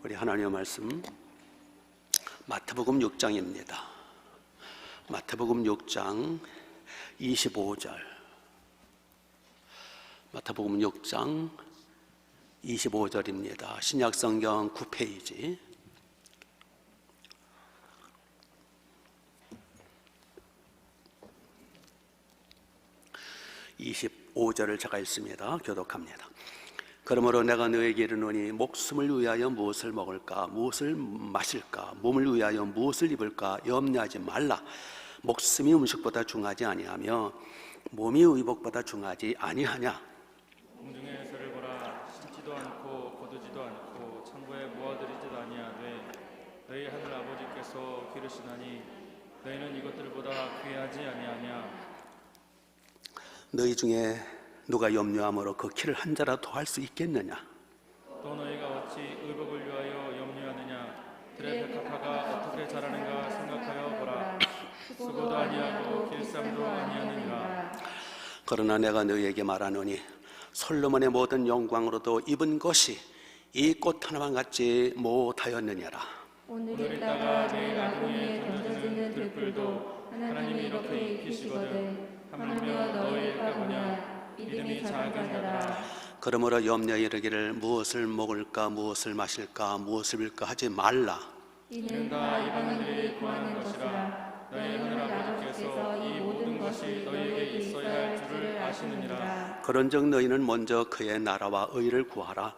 우리 하나님의 말씀 마태복음 6장입니다. 마태복음 6장 25절. 마태복음 6장 25절입니다. 신약성경 9페이지. (25절을) 제가 읽습니다. 교독합니다. 그러므로 내가 너에게 이르노니 목숨을 위하여 무엇을 먹을까, 무엇을 마실까, 몸을 위하여 무엇을 입을까 염려하지 말라. 목숨이 음식보다 중하지 아니하며 몸이 의복보다 중하지 아니하냐. 공중의 새를 보라. 심지도 않고 거두지도 않고 창고에 모아들이지도 아니하되 너희 하늘 아버지께서 기르시나니 너희는 이것들보다 귀하지 아니하냐. 너희 중에 누가 염려함으로 그 키를 한 자라도 더할 수 있겠느냐. 또 너희가 어찌 의복을 위하여 염려하느냐. 들의 백합화가 어떻게 자라는가 생각하여 보라. 수고도 아니하고 길쌈도 아니하느니라. 그러나 내가 너희에게 말하노니 솔로몬의 모든 영광으로도 입은 것이 이 꽃 하나만 같지 못하였느냐라. 오늘 있다가 내일 아궁이에 던져지는 들불도 하나님이 이렇게 입히시거든 하물며 너희일까 보냐. 믿음이 작은 자들아. 그러므로 염려에 이르기를 무엇을 먹을까, 무엇을 마실까, 무엇을 입을까 하지 말라. 이는 다 이방인들이 구하는 것이라. 너희 하늘 아버지께서 이 모든 것이 너희에게 있어야 할 줄을 아시느니라. 그런즉 너희는 먼저 그의 나라와 의를 구하라.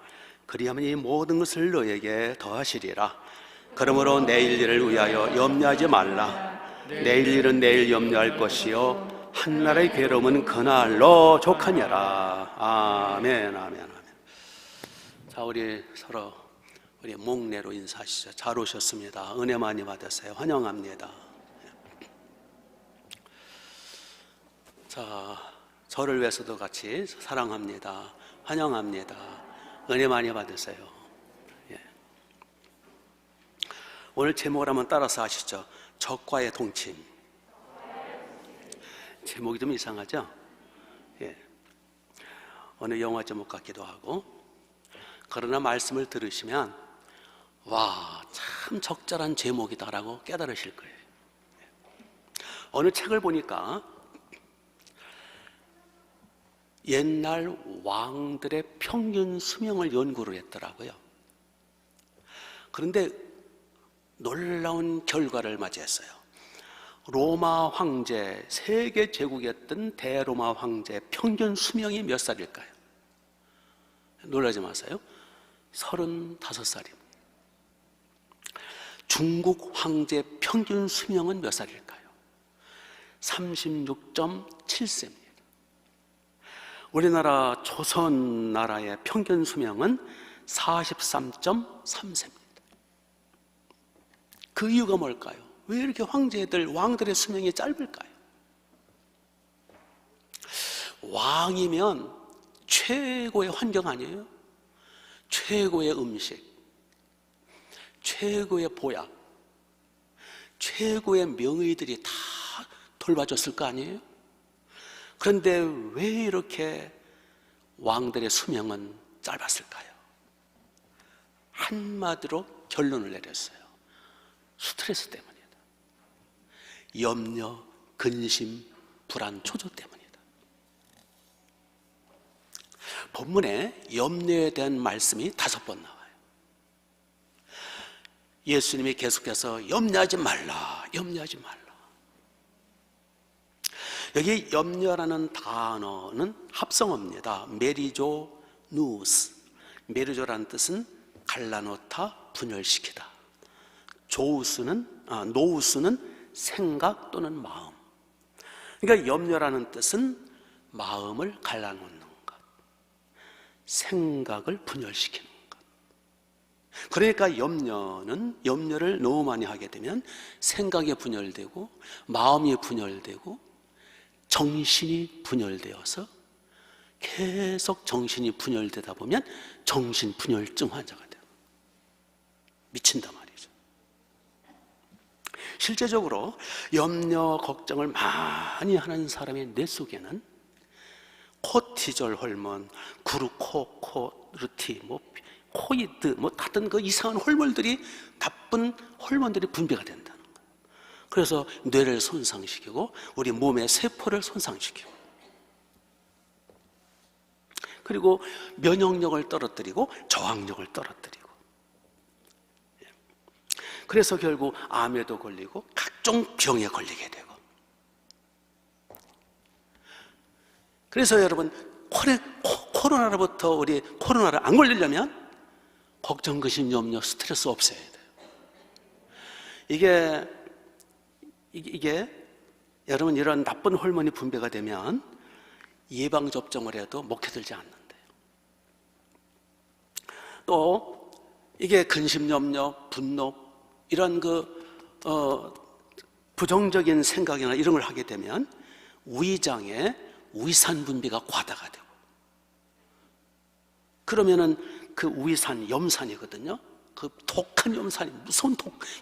그리하면 이 모든 것을 너희에게 더하시리라. 그러므로 내일 일을 위하여 염려하지 말라. 내일 일은 내일 염려할 것이요 한날의 괴로움은 그날로 족하니라. 아멘, 아멘, 아멘. 자, 우리 서로 우리 목례로 인사하시죠. 잘 오셨습니다. 은혜 많이 받으세요. 환영합니다. 자, 저를 위해서도 같이 사랑합니다. 환영합니다. 은혜 많이 받으세요. 예. 오늘 제목을 한번 따라서 하시죠. 적과의 동침. 제목이 좀 이상하죠? 예. 어느 영화 제목 같기도 하고. 그러나 말씀을 들으시면 와, 참 적절한 제목이다라고 깨달으실 거예요. 어느 책을 보니까 옛날 왕들의 평균 수명을 연구를 했더라고요. 그런데 놀라운 결과를 맞이했어요. 로마 황제, 세계 제국이었던 대로마 황제 평균 수명이 몇 살일까요? 놀라지 마세요. 35살입니다. 중국 황제 평균 수명은 몇 살일까요? 36.7세입니다. 우리나라 조선 나라의 평균 수명은 43.3세입니다. 그 이유가 뭘까요? 왜 이렇게 황제들, 왕들의 수명이 짧을까요? 왕이면 최고의 환경 아니에요? 최고의 음식, 최고의 보약, 최고의 명의들이 다 돌봐줬을 거 아니에요? 그런데 왜 이렇게 왕들의 수명은 짧았을까요? 한마디로 결론을 내렸어요. 스트레스 때문이다. 염려, 근심, 불안, 초조 때문이다. 본문에 염려에 대한 말씀이 5번 나와요. 예수님이 계속해서 염려하지 말라, 염려하지 말라. 여기 염려라는 단어는 합성어입니다. 메리조 누스. 메리조라는 뜻은 갈라놓다, 분열시키다. 노우스는 생각 또는 마음. 그러니까 염려라는 뜻은 마음을 갈라놓는 것, 생각을 분열시키는 것. 그러니까 염려를 너무 많이 하게 되면 생각이 분열되고 마음이 분열되고 정신이 분열되어서 계속 정신이 분열되다 보면 정신분열증 환자가 돼요. 미친단 말이에요. 실제적으로 염려, 걱정을 많이 하는 사람의 뇌 속에는 코티졸 호르몬, 그루코코르티, 코이드 뭐 같은 그 이상한 호르몬들이, 나쁜 호르몬들이 분비가 된다는 거예요. 그래서 뇌를 손상시키고 우리 몸의 세포를 손상시키고, 그리고 면역력을 떨어뜨리고 저항력을 떨어뜨리고, 그래서 결국 암에도 걸리고 각종 병에 걸리게 되고. 그래서 여러분, 코로나로부터 우리 코로나를 안 걸리려면 걱정, 근심, 염려, 스트레스 없애야 돼요. 이게 여러분, 이런 나쁜 호르몬이 분비가 되면 예방접종을 해도 먹혀들지 않는데요. 또 이게 근심, 염려, 분노 이런 부정적인 생각이나 이런 걸 하게 되면 위장에 위산 분비가 과다가 되고, 그러면은 그 위산, 염산이거든요. 그 독한 염산이, 무서운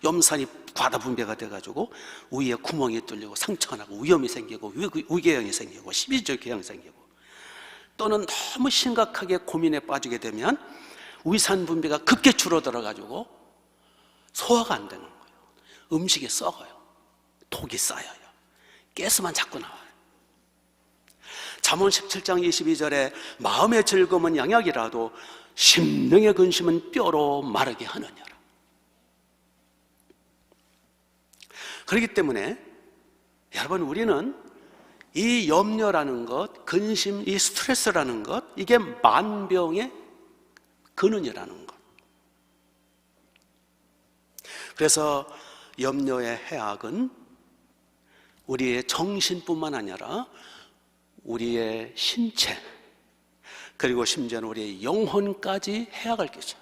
염산이 과다 분비가 돼가지고 위에 구멍이 뚫리고 상처가 나고 위염이 생기고 위궤양이 생기고 십이조궤양이 생기고, 또는 너무 심각하게 고민에 빠지게 되면 위산 분비가 급게 줄어들어가지고 소화가 안 되는 거예요. 음식이 썩어요. 독이 쌓여요. 가스만 자꾸 나와요. 잠언 17장 22절에 마음의 즐거움은 양약이라도 심령의 근심은 뼈로 마르게 하느냐라. 그렇기 때문에 여러분, 우리는 이 염려라는 것, 근심, 이 스트레스라는 것, 이게 만병의 근원이라는 것. 그래서 염려의 해악은 우리의 정신뿐만 아니라 우리의 신체, 그리고 심지어는 우리의 영혼까지 해악을 끼쳐요.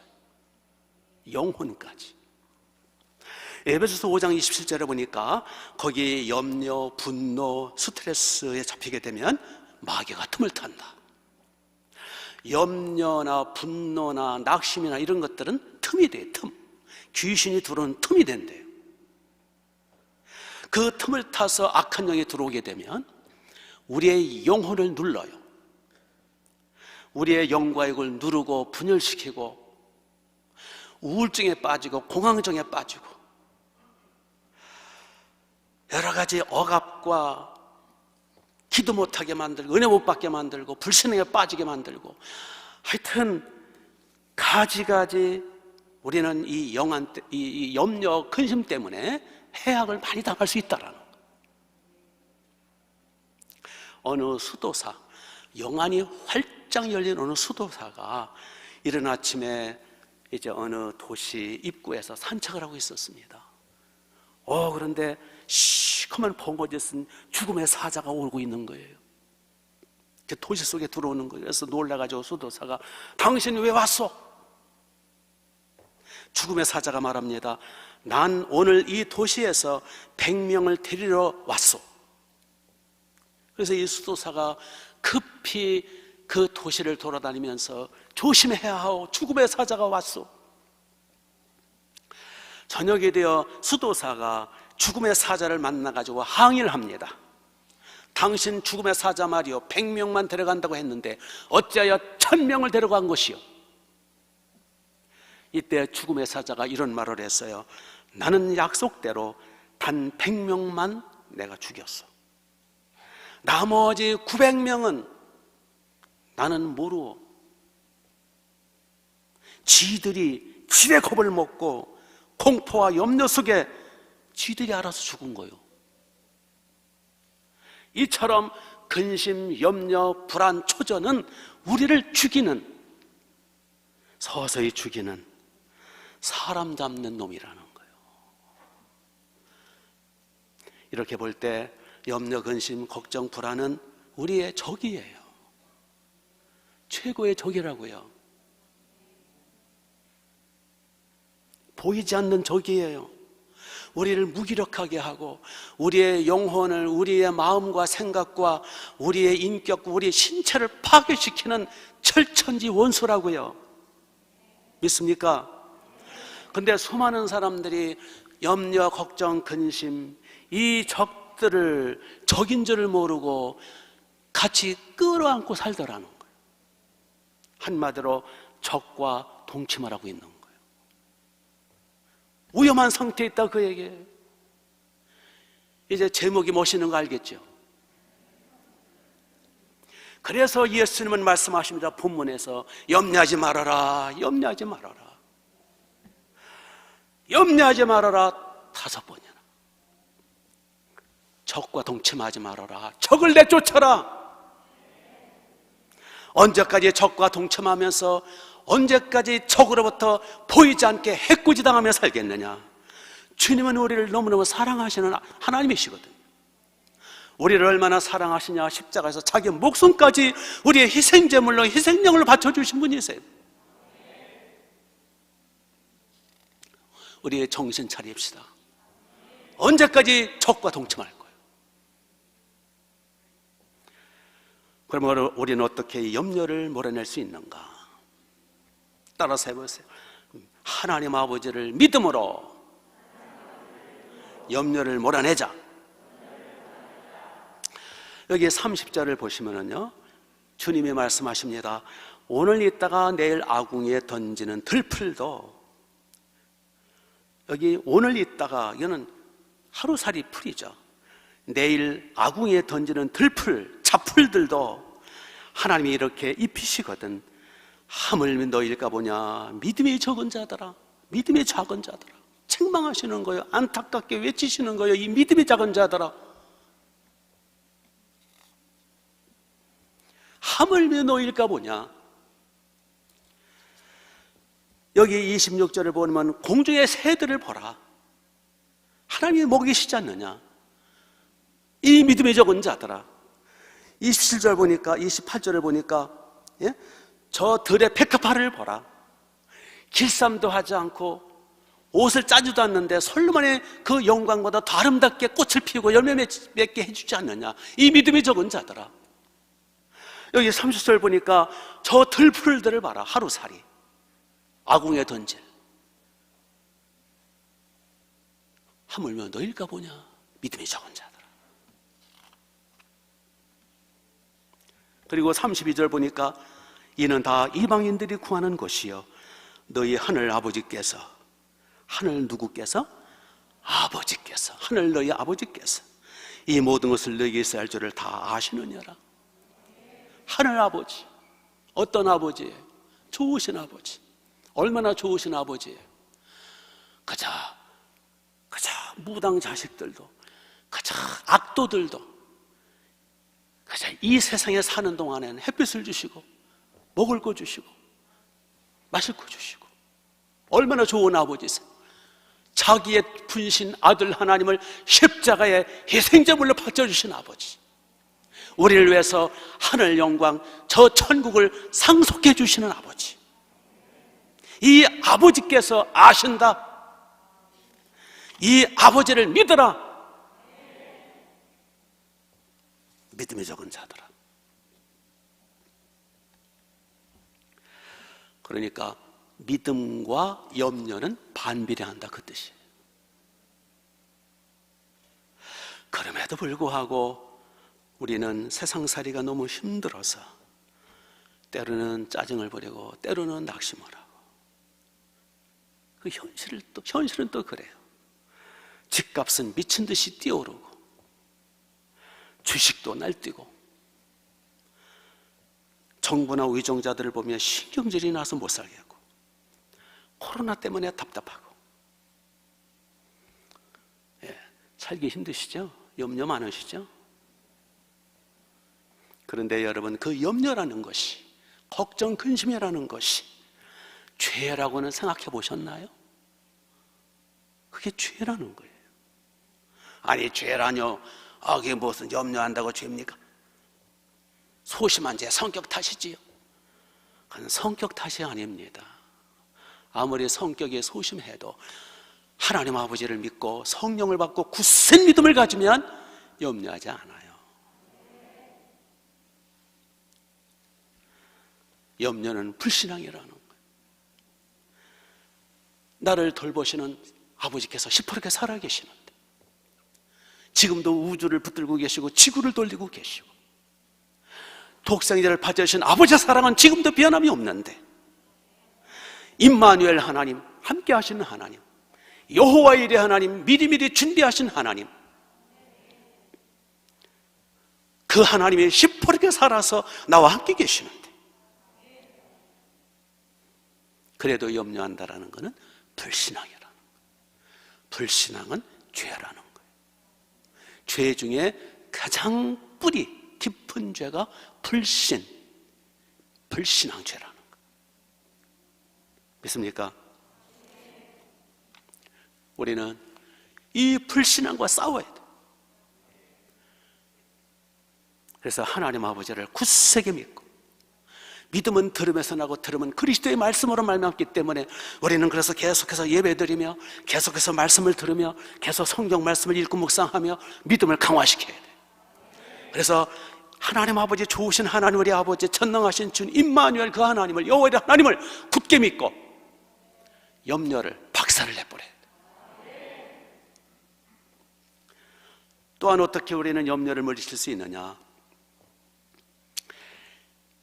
영혼까지. 에베소서 5장 27절에 보니까 거기 염려, 분노, 스트레스에 잡히게 되면 마귀가 틈을 탄다. 염려나 분노나 낙심이나 이런 것들은 틈이 돼요. 틈. 귀신이 들어오는 틈이 된대요. 그 틈을 타서 악한 영이 들어오게 되면 우리의 영혼을 눌러요. 우리의 영과 육을 누르고 분열시키고 우울증에 빠지고 공황증에 빠지고 여러 가지 억압과 기도 못하게 만들고 은혜 못 받게 만들고 불신앙에 빠지게 만들고, 하여튼 가지가지 우리는 이 염려, 근심 때문에 해악을 많이 당할 수 있다라는 거예요. 어느 수도사, 영안이 활짝 열린 어느 수도사가 이른 아침에 이제 어느 도시 입구에서 산책을 하고 있었습니다. 그런데 시커먼 봉고지 쓴 죽음의 사자가 오고 있는 거예요. 도시 속에 들어오는 거예요. 그래서 놀라가지고 수도사가, 당신이 왜 왔어? 죽음의 사자가 말합니다. 난 오늘 이 도시에서 100명을 데리러 왔어. 그래서 이 수도사가 급히 그 도시를 돌아다니면서 조심해야 하오, 죽음의 사자가 왔어. 저녁이 되어 수도사가 죽음의 사자를 만나가지고 항의를 합니다. 당신 죽음의 사자 말이요, 100명만 데려간다고 했는데 어찌하여 1000명을 데려간 것이요? 이때 죽음의 사자가 이런 말을 했어요. 나는 약속대로 단 100명만 내가 죽였어. 나머지 900명은 나는 모르오. 지들이 지의 겁을 먹고 공포와 염려 속에 지들이 알아서 죽은 거예요. 이처럼 근심, 염려, 불안, 초전은 우리를 죽이는, 서서히 죽이는 사람 잡는 놈이라는 거예요. 이렇게 볼 때 염려, 근심, 걱정, 불안은 우리의 적이에요. 최고의 적이라고요. 보이지 않는 적이에요. 우리를 무기력하게 하고 우리의 영혼을, 우리의 마음과 생각과 우리의 인격과 우리의 신체를 파괴시키는 철천지 원수라고요. 믿습니까? 근데 수많은 사람들이 염려, 걱정, 근심, 이 적들을 적인 줄을 모르고 같이 끌어안고 살더라는 거예요. 한마디로 적과 동침하라고 있는 거예요. 위험한 상태에 있다 그 얘기예요. 이제 제목이 멋있는 거 알겠죠? 그래서 예수님은 말씀하십니다. 본문에서 염려하지 말아라, 염려하지 말아라, 염려하지 말아라 5번이나. 적과 동침하지 말아라, 적을 내쫓아라. 언제까지 적과 동침하면서 언제까지 적으로부터 보이지 않게 해코지당하며 살겠느냐? 주님은 우리를 너무너무 사랑하시는 하나님이시거든요. 우리를 얼마나 사랑하시냐, 십자가에서 자기 목숨까지 우리의 희생제물로 희생령을 바쳐주신 분이세요. 우리의 정신 차립시다. 언제까지 적과 동침할 거예요? 그러면 우리는 어떻게 염려를 몰아낼 수 있는가? 따라서 해보세요. 하나님 아버지를 믿음으로 염려를 몰아내자. 여기 30절을 보시면은요, 주님이 말씀하십니다. 오늘 있다가 내일 아궁이에 던지는 들풀도, 여기 오늘 있다가 이거는 하루살이 풀이죠. 내일 아궁이에 던지는 들풀, 잡풀들도 하나님이 이렇게 입히시거든. 하물며 너희일까 보냐. 믿음이 적은 자들아, 믿음이 작은 자들아. 책망하시는 거예요. 안타깝게 외치시는 거예요. 이 믿음이 작은 자들아, 하물며 너희일까 보냐. 여기 26절을 보면 공중의 새들을 보라. 하나님이 먹이시지 않느냐. 이 믿음이 적은 자들아. 27절 보니까, 28절을 보니까, 예? 저 들의 백합화를 보라. 길쌈도 하지 않고 옷을 짜지도 않는데 솔로몬의 그 영광보다 더 아름답게 꽃을 피우고 열매 맺게 해주지 않느냐. 이 믿음이 적은 자들아. 여기 30절 보니까 저 들풀들을 봐라. 하루살이 아궁이에 던질. 하물며 너일까 보냐. 믿음이 적은 자들아. 그리고 32절 보니까 이는 다 이방인들이 구하는 것이요 너희 하늘 아버지께서, 하늘 누구께서? 아버지께서, 하늘 너희 아버지께서 이 모든 것을 너희에게 있어야 할 줄을 다 아시느냐라. 하늘 아버지, 어떤 아버지예요? 좋으신 아버지. 얼마나 좋으신 아버지예요? 그저 무당 자식들도, 그저 악도들도 그저 이 세상에 사는 동안에는 햇빛을 주시고 먹을 거 주시고 마실 거 주시고, 얼마나 좋은 아버지세요. 자기의 분신 아들 하나님을 십자가에 희생제물로 바쳐주신 아버지, 우리를 위해서 하늘 영광 저 천국을 상속해 주시는 아버지, 이 아버지께서 아신다. 이 아버지를 믿어라. 믿음이 적은 자들아. 그러니까 믿음과 염려는 반비례한다 그 뜻이에요. 그럼에도 불구하고 우리는 세상살이가 너무 힘들어서 때로는 짜증을 부리고 때로는 낙심을 하고, 그 현실은 또 그래요. 집값은 미친 듯이 뛰어오르고 주식도 날뛰고, 정부나 위정자들을 보면 신경질이 나서 못 살겠고, 코로나 때문에 답답하고, 살기 힘드시죠? 염려 많으시죠? 그런데 여러분, 그 염려라는 것이, 걱정, 근심이라는 것이 죄라고는 생각해 보셨나요? 그게 죄라는 거예요. 아니, 죄라뇨. 그게 무슨 염려한다고 죄입니까? 소심한 죄, 성격 탓이지요. 그건 성격 탓이 아닙니다. 아무리 성격이 소심해도 하나님 아버지를 믿고 성령을 받고 굳센 믿음을 가지면 염려하지 않아요. 염려는 불신앙이라는 거예요. 나를 돌보시는 아버지께서 시퍼렇게 살아계시는데, 지금도 우주를 붙들고 계시고 지구를 돌리고 계시고, 독생자를 받으신 아버지의 사랑은 지금도 변함이 없는데, 임마누엘 하나님, 함께 하시는 하나님, 여호와 일의 하나님, 미리미리 준비하신 하나님, 그 하나님이 시퍼렇게 살아서 나와 함께 계시는데 그래도 염려한다라는 것은 불신앙이라는 거예요. 불신앙은 죄라는 거예요. 죄 중에 가장 뿌리 깊은 죄가 불신앙죄라는 거예요. 믿습니까? 우리는 이 불신앙과 싸워야 돼요. 그래서 하나님 아버지를 굳세게 믿고, 믿음은 들음에서 나고 들음은 그리스도의 말씀으로 말미암기 때문에 우리는 그래서 계속해서 예배드리며 계속해서 말씀을 들으며 계속 성경 말씀을 읽고 묵상하며 믿음을 강화시켜야 돼요. 그래서 하나님 아버지, 좋으신 하나님 우리 아버지, 전능하신 주님 임마누엘 그 하나님을, 여호와의 하나님을 굳게 믿고 염려를 박살을 내버려야 돼요. 또한 어떻게 우리는 염려를 물리칠 수 있느냐?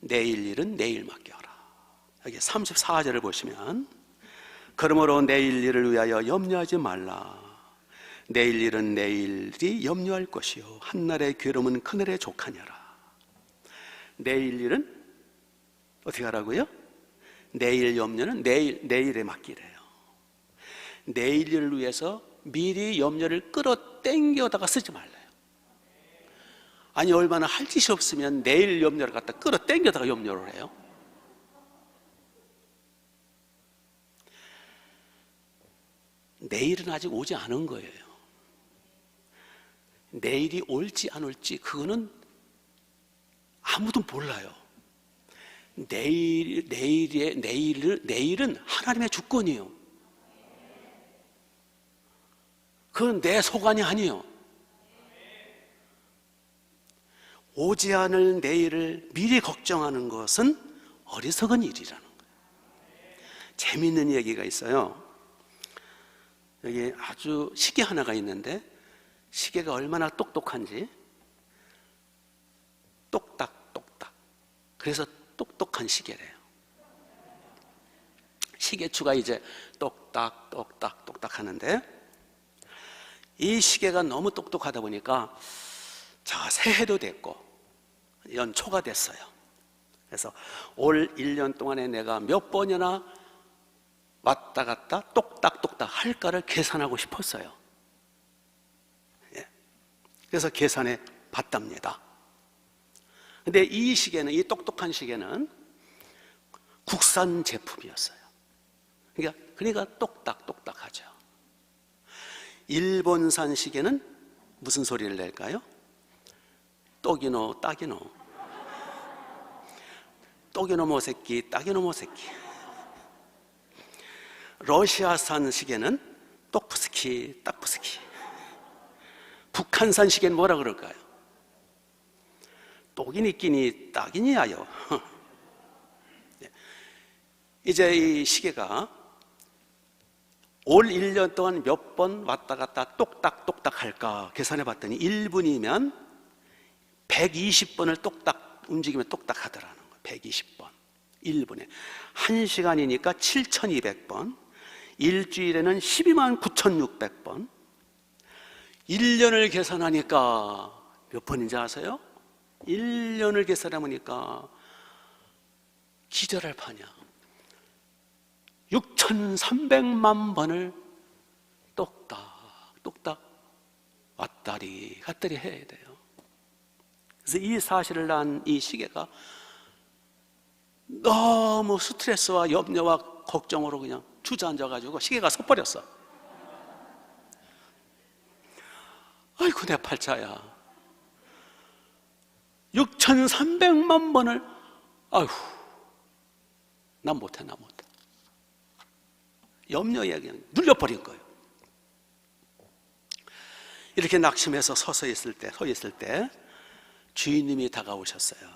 내일 일은 내일 맡겨라. 여기 34절을 보시면, 그러므로 내일 일을 위하여 염려하지 말라. 내일 일은 내일이 염려할 것이요 한날의 괴로움은 그날의 족하니라. 내일 일은 어떻게 하라고요? 내일 염려는 내일에 맡기래요. 내일 일을 위해서 미리 염려를 끌어당겨다가 쓰지 말래요. 아니, 얼마나 할 짓이 없으면 내일 염려를 갖다 끌어당겨다가 염려를 해요. 내일은 아직 오지 않은 거예요. 내일이 올지 안 올지 그거는 아무도 몰라요. 내일은 하나님의 주권이에요. 그건 내 소관이 아니에요. 오지 않을 내일을 미리 걱정하는 것은 어리석은 일이라는 거예요. 재미있는 얘기가 있어요. 여기 아주 시계 하나가 있는데, 시계가 얼마나 똑똑한지, 똑딱똑딱, 그래서 똑똑한 시계래요. 시계추가 이제 똑딱똑딱 하는데, 이 시계가 너무 똑똑하다 보니까 새해도 됐고 연초가 됐어요. 그래서 올 1년 동안에 내가 몇 번이나 왔다 갔다 똑딱똑딱 할까를 계산하고 싶었어요. 그래서 계산해 봤답니다. 근데 이 시계는, 이 똑똑한 시계는 국산 제품이었어요. 그러니까 똑딱똑딱하죠. 일본산 시계는 무슨 소리를 낼까요? 똑이노 딱이노, 똑이노 모새끼 딱이노 모새끼. 러시아산 시계는 똑푸스키 딱푸스키. 북한산 시계는 뭐라 그럴까요? 똑이니 끼니 딱이니 하여. 이제 이 시계가 올 1년 동안 몇 번 왔다 갔다 똑딱똑딱 할까 계산해 봤더니 1분이면 120번을 똑딱 움직이면 똑딱 하더라는 거예요. 120번 1분에 1시간이니까 7200번, 일주일에는 129,600번, 1년을 계산하니까 몇 번인지 아세요? 1년을 계산해보니까 기절할 판이야. 6,300만 번을 똑딱 왔다리 갔다리 해야 돼요. 그래서 이 사실을 난 이 시계가 너무 스트레스와 염려와 걱정으로 그냥 주저앉아가지고 시계가 섰버렸어. 아이고 내 팔자야. 6,300만 번을 아휴 난 못해. 염려에 그냥 눌려버린 거예요. 이렇게 낙심해서 서 있을 때 주인님이 다가오셨어요.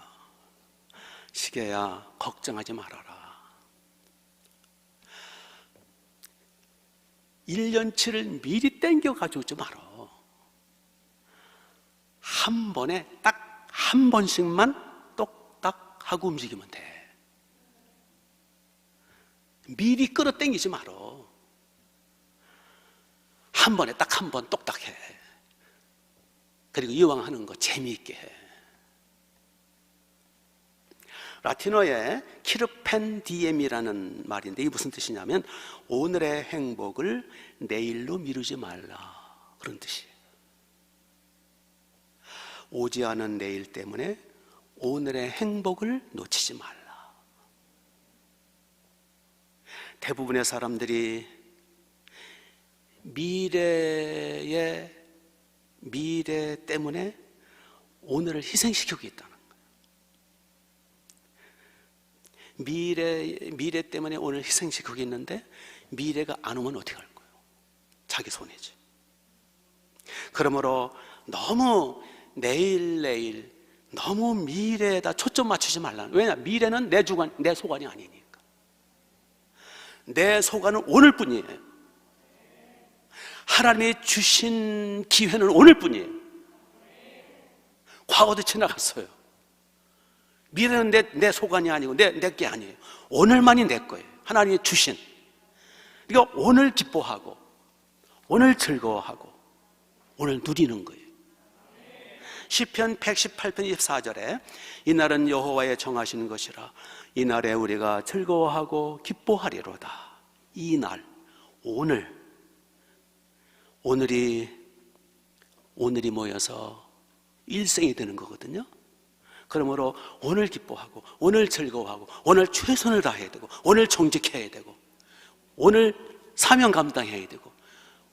시계야, 걱정하지 말아라. 1년치를 미리 땡겨 가져오지 말아. 한 번에 딱 한 번씩만 똑딱 하고 움직이면 돼. 미리 끌어당기지 말어. 한 번에 딱 한 번 똑딱해. 그리고 이왕 하는 거 재미있게 해. 라틴어에 키르펜 디엠이라는 말인데 이게 무슨 뜻이냐면 오늘의 행복을 내일로 미루지 말라, 그런 뜻이에요. 오지 않은 내일 때문에 오늘의 행복을 놓치지 말라. 대부분의 사람들이 미래 때문에 오늘을 희생시키고 있다는 거예요. 미래 때문에 오늘 희생시키고 있는데 미래가 안 오면 어떻게 할 거예요? 자기 손해지. 그러므로 너무 내일 너무 미래에다 초점 맞추지 말라. 왜냐? 미래는 내 소관이 아니니까. 내 소관은 오늘뿐이에요. 하나님이 주신 기회는 오늘뿐이에요. 과거도 지나갔어요. 미래는 내 소관이 아니고 내 게 아니에요. 오늘만이 내 거예요. 하나님이 주신. 그러니까 오늘 기뻐하고 오늘 즐거워하고 오늘 누리는 거예요. 시편 118편 24절에 이날은 여호와의 정하시는 것이라 이날에 우리가 즐거워하고 기뻐하리로다. 이날, 오늘이 모여서 일생이 되는 거거든요. 그러므로 오늘 기뻐하고 오늘 즐거워하고 오늘 최선을 다해야 되고 오늘 정직해야 되고 오늘 사명 감당해야 되고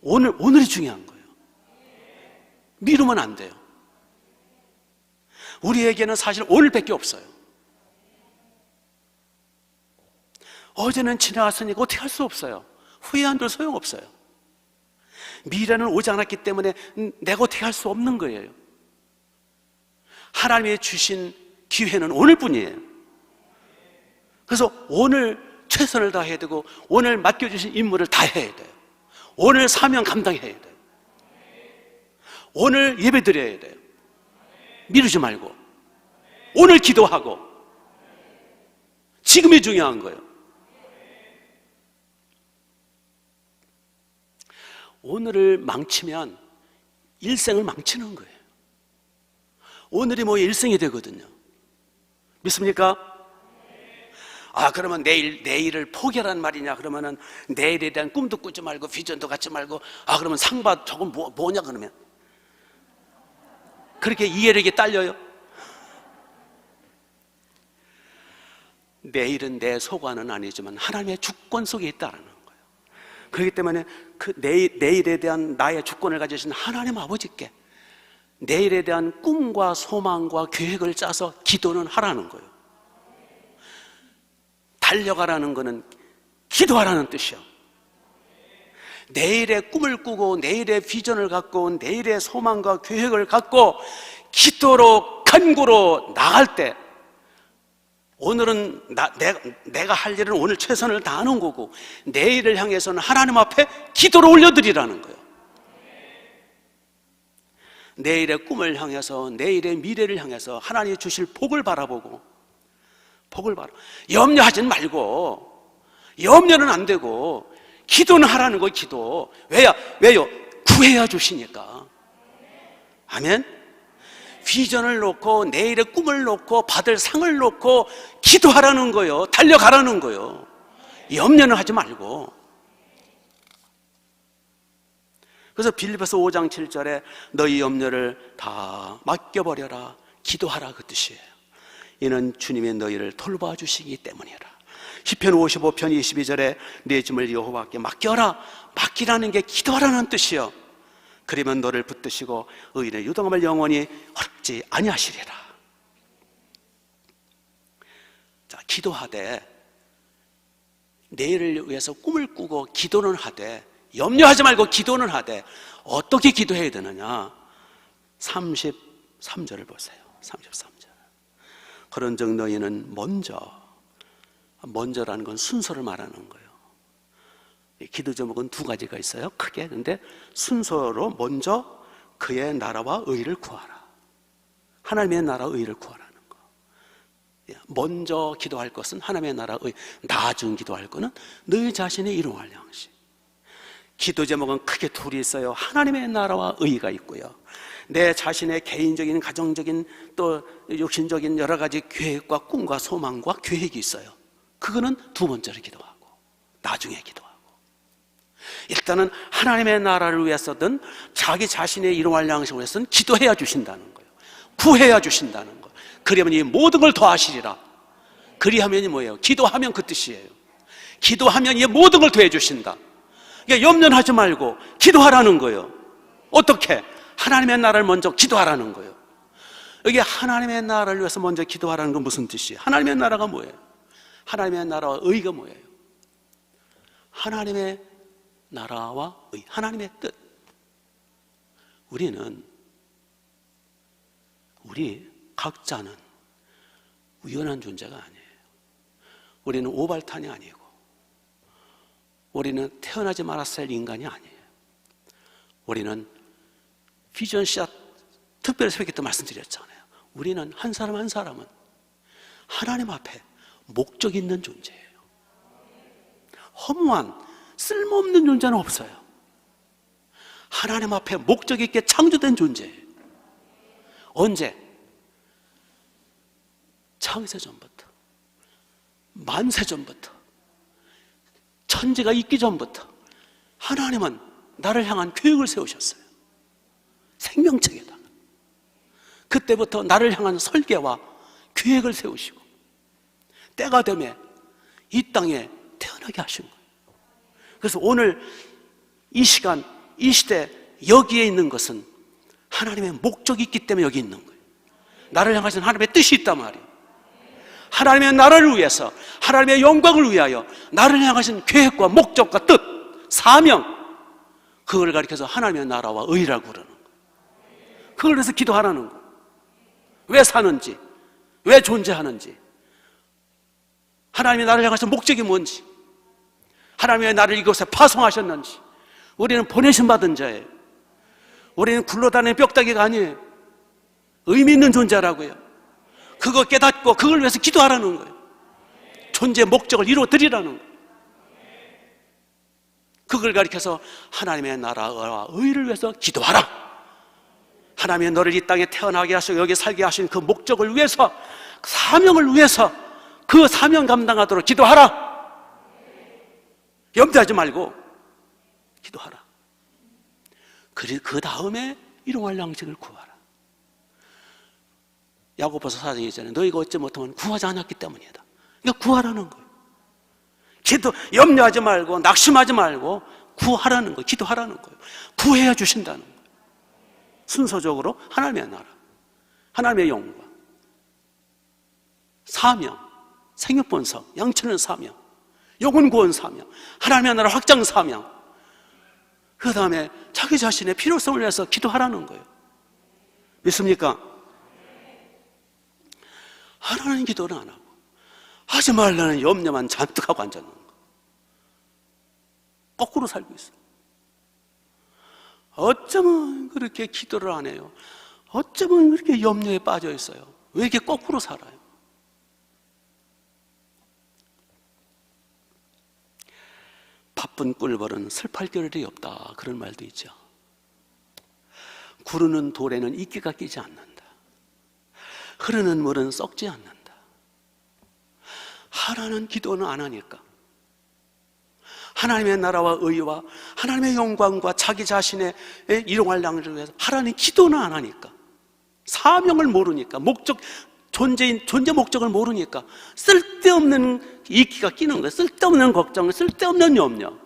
오늘이 중요한 거예요. 미루면 안 돼요. 우리에게는 사실 오늘밖에 없어요. 어제는 지나갔으니까 어떻게 할 수 없어요. 후회한들 소용없어요. 미래는 오지 않았기 때문에 내가 어떻게 할 수 없는 거예요. 하나님이 주신 기회는 오늘뿐이에요. 그래서 오늘 최선을 다해야 되고 오늘 맡겨주신 임무를 다 해야 돼요. 오늘 사명 감당해야 돼요. 오늘 예배 드려야 돼요. 미루지 말고 오늘 기도하고 지금이 중요한 거예요. 오늘을 망치면 일생을 망치는 거예요. 오늘이 뭐 일생이 되거든요. 믿습니까? 그러면 내일을 포기하란 말이냐? 그러면은 내일에 대한 꿈도 꾸지 말고 비전도 갖지 말고 그러면 상받 저건 뭐냐 그러면 그렇게 이해력이 딸려요? 내일은 내 소관은 아니지만 하나님의 주권 속에 있다는 거예요. 그렇기 때문에 그 내일에 대한 나의 주권을 가지신 하나님 아버지께 내일에 대한 꿈과 소망과 계획을 짜서 기도는 하라는 거예요. 달려가라는 거는 기도하라는 뜻이요. 내일의 꿈을 꾸고 내일의 비전을 갖고 내일의 소망과 계획을 갖고 기도로 간구로 나갈 때 오늘은 내가 할 일은 오늘 최선을 다하는 거고 내일을 향해서는 하나님 앞에 기도를 올려드리라는 거예요. 내일의 꿈을 향해서 내일의 미래를 향해서 하나님이 주실 복을 바라보고 염려하진 말고 염려는 안 되고 기도는 하라는 거예요. 기도. 왜요? 구해야 주시니까. 아멘. 비전을 놓고 내일의 꿈을 놓고 받을 상을 놓고 기도하라는 거예요. 달려가라는 거예요. 염려는 하지 말고. 그래서 빌립보서 5장 7절에 너희 염려를 다 맡겨버려라 기도하라 그 뜻이에요. 이는 주님이 너희를 돌봐주시기 때문이라. 시편 55편 22절에 내 짐을 여호와께 맡겨라. 맡기라는 게 기도하라는 뜻이요. 그러면 너를 붙드시고 의인의 유동함을 영원히 허락지 아니하시리라. 자, 기도하되 내일을 위해서 꿈을 꾸고 기도는 하되 염려하지 말고 기도는 하되 어떻게 기도해야 되느냐? 33절을 보세요. 33절. 그런즉 너희는 먼저라는 건 순서를 말하는 거예요. 기도 제목은 두 가지가 있어요. 크게. 근데 순서로 먼저 그의 나라와 의를 구하라. 하나님의 나라와 의를 구하라는 거. 먼저 기도할 것은 하나님의 나라의, 나중 기도할 것은 너희 자신의 이루어갈 양식. 기도 제목은 크게 둘이 있어요. 하나님의 나라와 의가 있고요, 내 자신의 개인적인, 가정적인, 또 육신적인 여러 가지 계획과 꿈과 소망과 계획이 있어요. 그거는 두 번째로 기도하고 나중에 기도하고, 일단은 하나님의 나라를 위해서든 자기 자신의 이루어갈 양식을 위해서는 기도해야 주신다는 거예요. 구해야 주신다는 거예요. 그러면 이 모든 걸 더하시리라. 그리하면이 뭐예요? 기도하면 그 뜻이에요. 기도하면 이 모든 걸 더해 주신다. 그러니까 염려하지 말고 기도하라는 거예요. 어떻게? 하나님의 나라를 먼저 기도하라는 거예요. 여기 하나님의 나라를 위해서 먼저 기도하라는 건 무슨 뜻이에요? 하나님의 나라가 뭐예요? 하나님의 나라와 의가 뭐예요? 하나님의 나라와 의, 하나님의 뜻. 우리 각자는 우연한 존재가 아니에요. 우리는 오발탄이 아니고, 우리는 태어나지 말았을 인간이 아니에요. 우리는 비전샷 특별히 새벽에 또 말씀드렸잖아요. 우리는 한 사람 한 사람은 하나님 앞에 목적 있는 존재예요. 허무한 쓸모없는 존재는 없어요. 하나님 앞에 목적 있게 창조된 존재예요. 언제? 창세 전부터, 만세 전부터, 천지가 있기 전부터 하나님은 나를 향한 계획을 세우셨어요. 생명책에다가. 그때부터 나를 향한 설계와 계획을 세우시고 때가 되면 이 땅에 태어나게 하신 거예요. 그래서 오늘 이 시간, 이 시대 여기에 있는 것은 하나님의 목적이 있기 때문에 여기 있는 거예요. 나를 향하신 하나님의 뜻이 있단 말이에요. 하나님의 나라를 위해서, 하나님의 영광을 위하여 나를 향하신 계획과 목적과 뜻, 사명, 그걸 가리켜서 하나님의 나라와 의라고 그러는 거예요. 그걸 위해서 기도하라는 거예요. 왜 사는지, 왜 존재하는지, 하나님의 나라를 향하신 목적이 뭔지, 하나님의 나를 이곳에 파송하셨는지. 우리는 보내심 받은 자예요. 우리는 굴러다니는 뼈다귀가 아니에요. 의미 있는 존재라고요. 그거 깨닫고 그걸 위해서 기도하라는 거예요. 존재의 목적을 이루어드리라는 거예요. 그걸 가리켜서 하나님의 나라와 의를 위해서 기도하라. 하나님의 너를 이 땅에 태어나게 하시고 여기 살게 하신 그 목적을 위해서, 사명을 위해서 그 사명 감당하도록 기도하라. 염려하지 말고 기도하라. 그 다음에 일용할 양식을 구하라. 야고보서 4장 2절에 너희가 얻지 못하면 구하지 않았기 때문이다. 그러니까 구하라는 거예요. 염려하지 말고 낙심하지 말고 구하라는 거예요. 기도하라는 거예요. 구해야 주신다는 거예요. 순서적으로 하나님의 나라, 하나님의 영광, 사명, 생육번성, 양치는 사명, 영혼 구원 사명, 하나님의 나라 확장 사명, 그 다음에 자기 자신의 필요성을 위해서 기도하라는 거예요. 믿습니까? 하라는 기도는 안 하고 하지 말라는 염려만 잔뜩 하고 앉아있는 거. 거꾸로 살고 있어요. 어쩌면 그렇게 기도를 안 해요? 어쩌면 그렇게 염려에 빠져 있어요? 왜 이렇게 거꾸로 살아요? 바쁜 꿀벌은 슬퍼할 겨를이 없다, 그런 말도 있죠. 구르는 돌에는 이끼가 끼지 않는다. 흐르는 물은 썩지 않는다. 하라는 기도는 안 하니까, 하나님의 나라와 의와 하나님의 영광과 자기 자신의 일용할 양식을 위해서 하라는 기도는 안 하니까, 사명을 모르니까, 존재 목적을 모르니까 쓸데없는 이끼가 끼는 거예요. 쓸데없는 걱정, 쓸데없는 염려.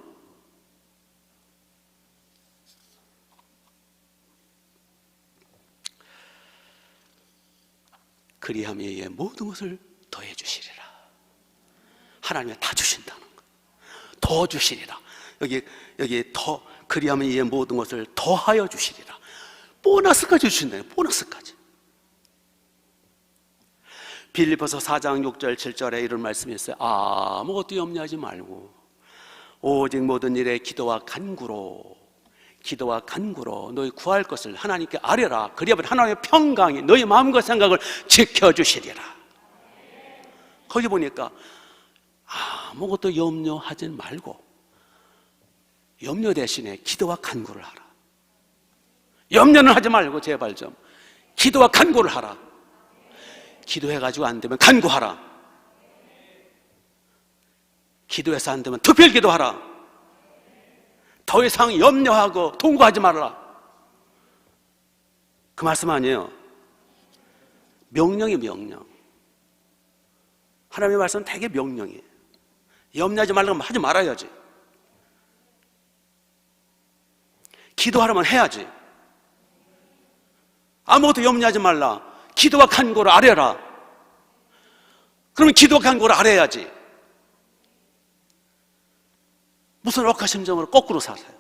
그리하면 이에 모든 것을 더해 주시리라. 하나님이 다 주신다는 거. 더 주시리라. 여기 더, 그리하면 이에 모든 것을 더하여 주시리라. 보너스까지 주신다요. 보너스까지. 빌립보서 4장 6절 7절에 이런 말씀이 있어요. 아무것도 염려하지 말고 오직 모든 일에 기도와 간구로 너희 구할 것을 하나님께 아뢰라. 그리하면 하나님의 평강이 너희 마음과 생각을 지켜주시리라. 거기 보니까 아무것도 염려하지 말고 염려 대신에 기도와 간구를 하라. 염려는 하지 말고 제발 좀 기도와 간구를 하라. 기도해가지고 안 되면 간구하라. 기도해서 안 되면 특별 기도하라. 더 이상 염려하고 통고하지 말아라. 그 말씀 아니에요. 명령이 명령. 하나님의 말씀은 되게 명령이에요. 염려하지 말라고 하지 말아야지. 기도하라면 해야지. 아무것도 염려하지 말라. 기도와 간구를 아뢰라. 그러면 기도와 간구를 아뢰야지. 무슨 억하심정으로 거꾸로 사세요?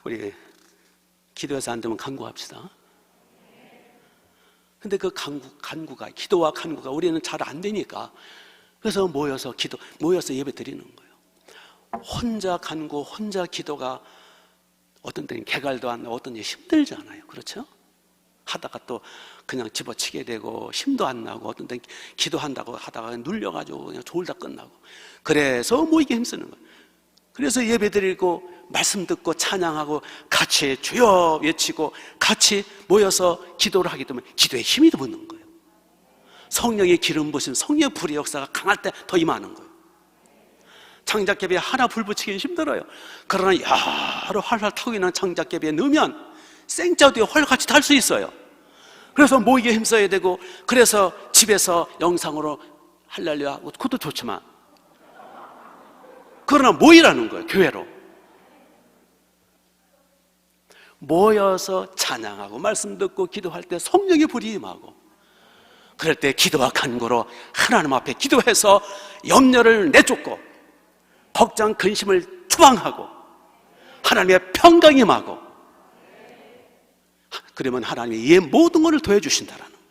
우리 기도해서 안 되면 간구합시다. 근데 그 간구가, 기도와 간구가 우리는 잘 안 되니까 그래서 모여서 예배 드리는 거예요. 혼자 간구, 혼자 기도가 어떤 때는 개갈도 안 나고 어떤 때 힘들잖아요. 그렇죠? 하다가 또 그냥 집어치게 되고 힘도 안 나고 어떤 때는 기도한다고 하다가 눌려가지고 그냥 졸다 끝나고 그래서 모이기 힘쓰는 거예요. 그래서 예배 드리고 말씀 듣고 찬양하고 같이 주여 외치고 같이 모여서 기도를 하기 때문에 기도에 힘이 더 붙는 거예요. 성령의 기름 부심, 성령의 불의 역사가 강할 때 더 임하는 거예요. 창작개비에 하나 불 붙이기 힘들어요. 그러나 여러 활활 타고 있는 창작개비에 넣으면 생짜도 활같이 탈 수 있어요. 그래서 모이게 힘써야 되고 그래서 집에서 영상으로 할렐루야 그것도 좋지만 그러나 모이라는 거예요. 교회로 모여서 찬양하고 말씀 듣고 기도할 때 성령의 불이 임하고 그럴 때 기도와 간구로 하나님 앞에 기도해서 염려를 내쫓고 걱정 근심을 추방하고 하나님의 평강이 임하고 그러면 하나님이 이 모든 것을 더해주신다라는 거예요.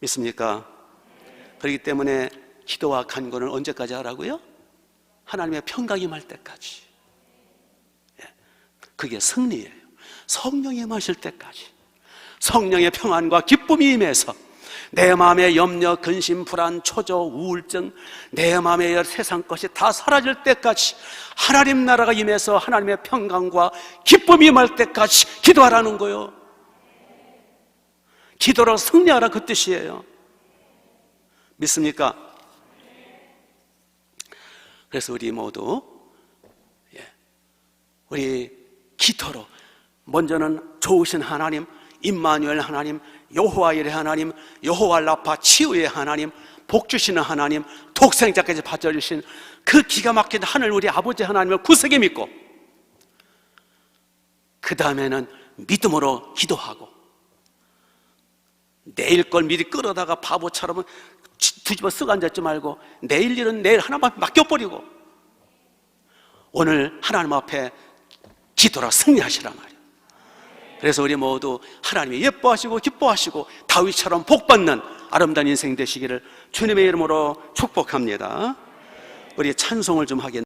믿습니까? 그렇기 때문에 기도와 간구는 언제까지 하라고요? 하나님의 평강이 임할 때까지. 그게 승리예요. 성령이 임하실 때까지. 성령의 평안과 기쁨이 임해서 내 마음의 염려, 근심, 불안, 초조, 우울증 내 마음의 세상 것이 다 사라질 때까지 하나님 나라가 임해서 하나님의 평강과 기쁨이 임할 때까지 기도하라는 거예요. 기도로 승리하라 그 뜻이에요. 믿습니까? 그래서 우리 모두 우리 기도로 먼저는 좋으신 하나님, 임마누엘 하나님, 여호와 일의 하나님, 여호와 라파 치유의 하나님, 복 주시는 하나님, 독생자까지 받아주신 그 기가 막힌 하늘 우리 아버지 하나님을 굳세게 믿고 그 다음에는 믿음으로 기도하고 내일 걸 미리 끌어다가 바보처럼 뒤집어 쓰고 앉았지 말고 내일 일은 내일 하나님 앞에 맡겨버리고 오늘 하나님 앞에 기도로 승리하시란 말이에요. 그래서 우리 모두 하나님이 예뻐하시고 기뻐하시고 다윗처럼 복받는 아름다운 인생 되시기를 주님의 이름으로 축복합니다. 우리 찬송을 좀 하겠습니다.